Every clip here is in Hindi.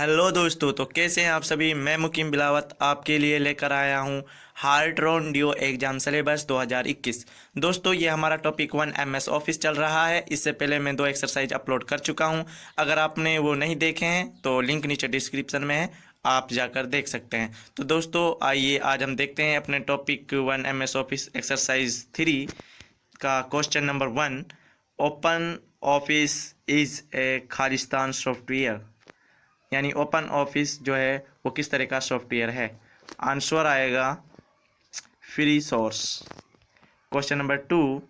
हेलो दोस्तों, तो कैसे हैं आप सभी। मैं मुकीम बिलावत आपके लिए लेकर आया हूं हार्ट रोन ड्यू एग्जाम सिलेबस 2021। दोस्तों, ये हमारा टॉपिक 1 एमएस ऑफिस चल रहा है। इससे पहले मैं 2 एक्सरसाइज अपलोड कर चुका हूं। अगर आपने वो नहीं देखे हैं तो लिंक नीचे डिस्क्रिप्शन में है, आप जाकर देख सकते हैं। तो दोस्तों आइए आज हम देखते हैं अपने टॉपिक 1 एमएस ऑफिस एक्सरसाइज 3 का question number 1। Open office is a Khalistan software, यानी ओपन ऑफिस जो है वो किस तरह का सॉफ्टवेयर है। आंसर आएगा free source. Question number 2,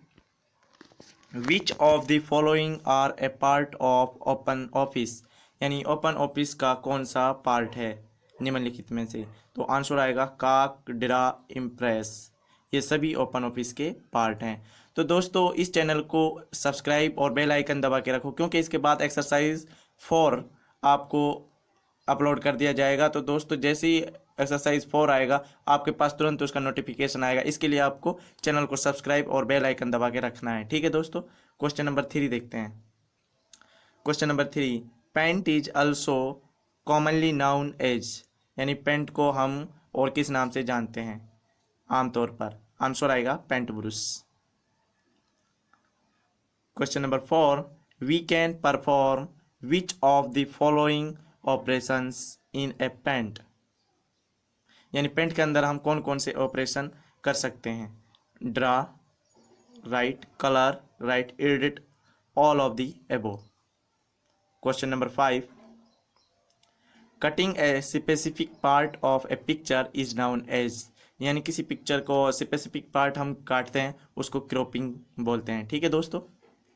which of the following are a part of open office, यानी ओपन ऑफिस का कौन सा पार्ट है निम्नलिखित में से। तो आंसर आएगा काक, ड्रा, इम्प्रेस। ये सभी ओपन ऑफिस के पार्ट हैं। तो दोस्तों इस चैनल को सब्सक्राइब और बेल आइकन दबा के रखो, क्योंकि इसके बाद एक्सरसाइज 4 आपको अपलोड कर दिया जाएगा। तो दोस्तों जैसे ही एक्सरसाइज 4 आएगा आपके पास तुरंत उसका नोटिफिकेशन आएगा। इसके लिए आपको चैनल को सब्सक्राइब और बेल आइकन दबा के रखना है, ठीक है दोस्तों। क्वेश्चन नंबर 3 देखते हैं। Question number 3, paint is also commonly known as, यानी पेंट को हम और किस नाम से जानते हैं आमतौर पर। आंसर आएगा paint brush. Question number 4, we can perform which of the following operations in a paint, यानी पेंट के अंदर हम कौन कौन से ऑपरेशन कर सकते हैं। Draw, write, colour, write, edit, all of the above. Question number 5, cutting a specific part of a picture is known as, यानी किसी पिक्चर को स्पेसिफिक पार्ट हम काटते हैं उसको क्रॉपिंग बोलते हैं, ठीक है दोस्तों।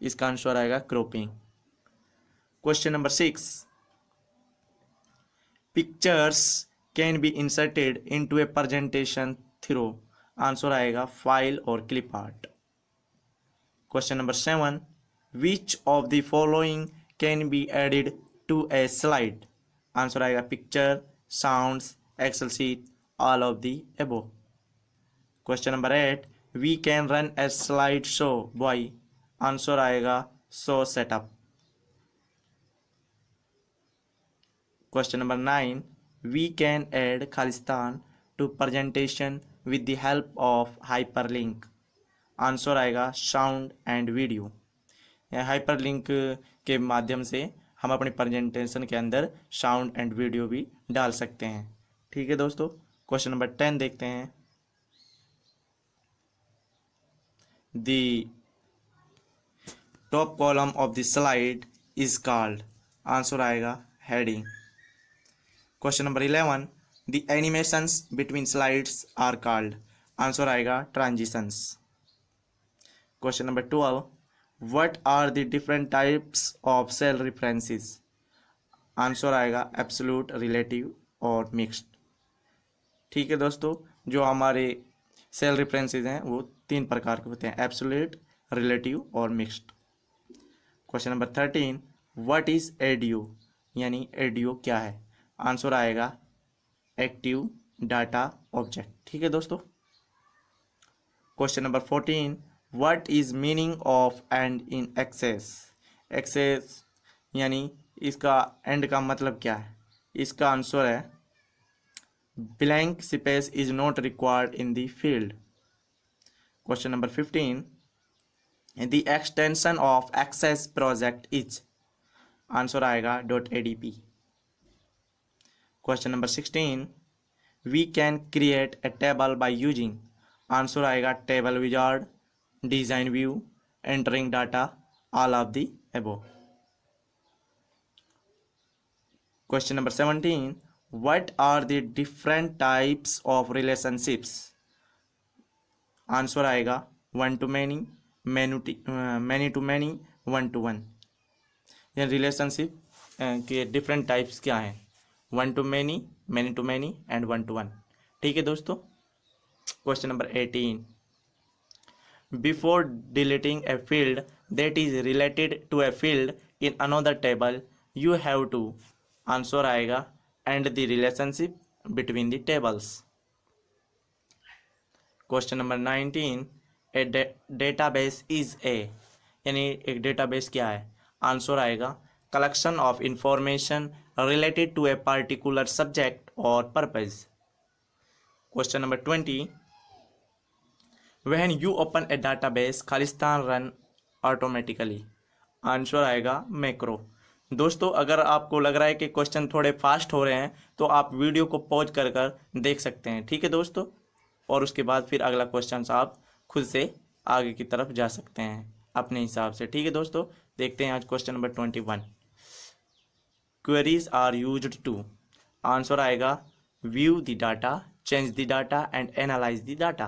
इसका आंसर आएगा cropping. Question number 6, pictures can be inserted into a presentation through. Answer आएगा फाइल और clip art. Question number 7, which of the following can be added to a slide. Answer आएगा picture, sounds, Excel sheet, all of the above. Question number 8, we can run a slide show by. Answer आएगा show setup. Question number 9, we can add Khalistan to presentation with the help of hyperlink. Answer आएगा साउंड एंड वीडियो। हाइपरलिंक के माध्यम से हम अपनी प्रेजेंटेशन के अंदर साउंड एंड वीडियो भी डाल सकते हैं, ठीक है दोस्तों। क्वेश्चन नंबर 10 देखते हैं। The top column of the slide is called. Answer आएगा heading. Question number 11, the animations between slides are called. Answer आएगा transitions. Question number 12, what are the different types of cell references. Answer आएगा एब्सोल्यूट, रिलेटिव और मिक्स्ड, ठीक है दोस्तों। जो हमारे सेल रेफरेंसेस हैं वो 3 प्रकार के होते हैं, एब्सोल्यूट, रिलेटिव और mixed. Question number 13, what is audio, यानी एडियो क्या है। आंसर आएगा एक्टिव डाटा ऑब्जेक्ट, ठीक है दोस्तों। Question number 14, what is meaning of end in access. Access यानी इसका एंड का मतलब क्या है। इसका आंसर है blank space is not required in the field. Question number 15, the extension of Access project is. Answer आएगा .adp। Question number 16, we can create a table by using. Answer आएगा table wizard, design view, entering data, all of the above. Question number 17, what are the different types of relationships. Answer आएगा one to many, many to many, one to one. ये रिलेशनशिप के डिफरेंट टाइप्स क्या हैं, one to many to many and one to one, ठीक है दोस्तों। Question number 18, before deleting a field that is related to a field in another table you have to. Answer आएगा end the relationship between the tables. Question number 19, a database is a, यानी एक डेटाबेस क्या है। आंसर आएगा collection of information related to a particular subject or purpose. Question number 20. When you open a database, Khalistan run automatically. Answer आएगा मैक्रो। दोस्तों अगर आपको लग रहा है कि क्वेश्चन थोड़े फास्ट हो रहे हैं तो आप वीडियो को पॉज कर कर देख सकते हैं, ठीक है दोस्तों, और उसके बाद फिर अगला क्वेश्चन आप खुद से आगे की तरफ जा सकते हैं अपने हिसाब से, ठीक है दोस्तों। देखते हैं आज question number 21। Queries are used to, answer आएगा view the data, change the data and analyse the data.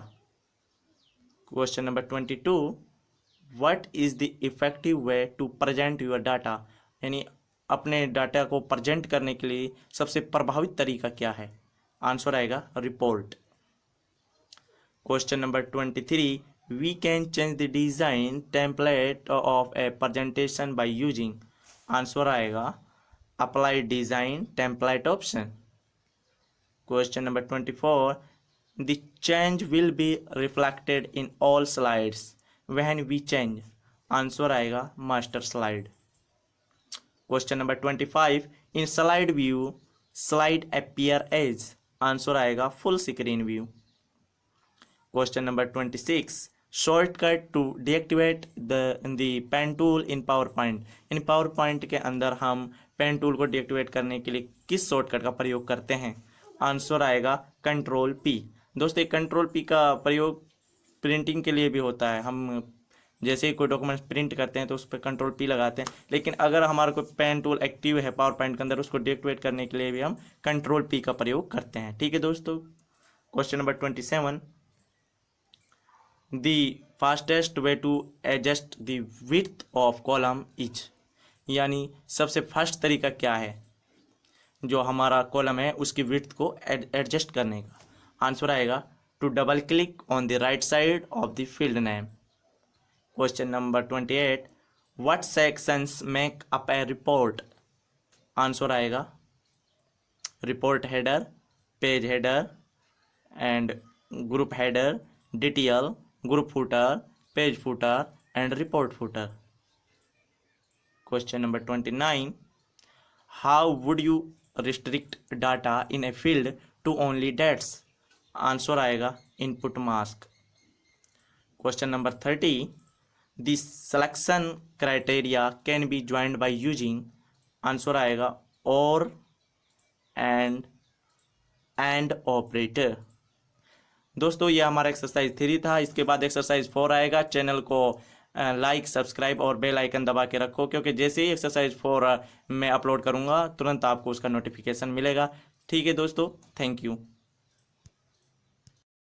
Question number 22। What is the effective way to present your data, यानी अपने डाटा को प्रेजेंट करने के लिए सबसे प्रभावित तरीका क्या है? आंसर आएगा report. Question number 23। We can change the design template of a presentation by using, answer आएगा apply design template option. Question number 24। The change will be reflected in all slides when we change, answer आएगा master slide. Question number 25। In slide view slide appear as, answer आएगा full screen view. Question number 26। Shortcut to deactivate the pen tool in PowerPoint, in power point के अंदर हम पेन टूल को डीएक्टिवेट करने के लिए किस शॉर्टकट का प्रयोग करते हैं? आंसर आएगा कंट्रोल पी। दोस्तों कंट्रोल पी का प्रयोग प्रिंटिंग के लिए भी होता है, हम जैसे ही कोई डॉक्यूमेंट प्रिंट करते हैं तो उस पर कंट्रोल पी लगाते हैं, लेकिन अगर हमारा कोई पेन टूल एक्टिव है पावर पॉइंट के अंदर उसको डीएक्टिवेट करने के लिए भी हम कंट्रोल पी का प्रयोग करते हैं, ठीक है दोस्तों। Question number 27। The fastest way to adjust the width of column is, यानी सबसे फास्ट तरीका क्या है जो हमारा कॉलम है उसकी विड्थ को एडजस्ट करने का? आंसर आएगा to double click on the right side of the field name. Question number 28। What sections make up a report, answer आएगा report header, page header and group header, detail, group footer, page footer and report footer. Question number 29। How would you restrict data in a field to only dates, answer आएगा input mask. Question number 30। The selection criteria can be joined by using, answer आएगा और एंड ऑपरेटर। दोस्तों ये हमारा एक्सरसाइज 3 था, इसके बाद एक्सरसाइज 4 आएगा। चैनल को लाइक, सब्सक्राइब और बेल आइकन दबा के रखो, क्योंकि जैसे ही एक्सरसाइज 4 मैं अपलोड करूँगा तुरंत आपको उसका नोटिफिकेशन मिलेगा, ठीक है दोस्तों। Thank you.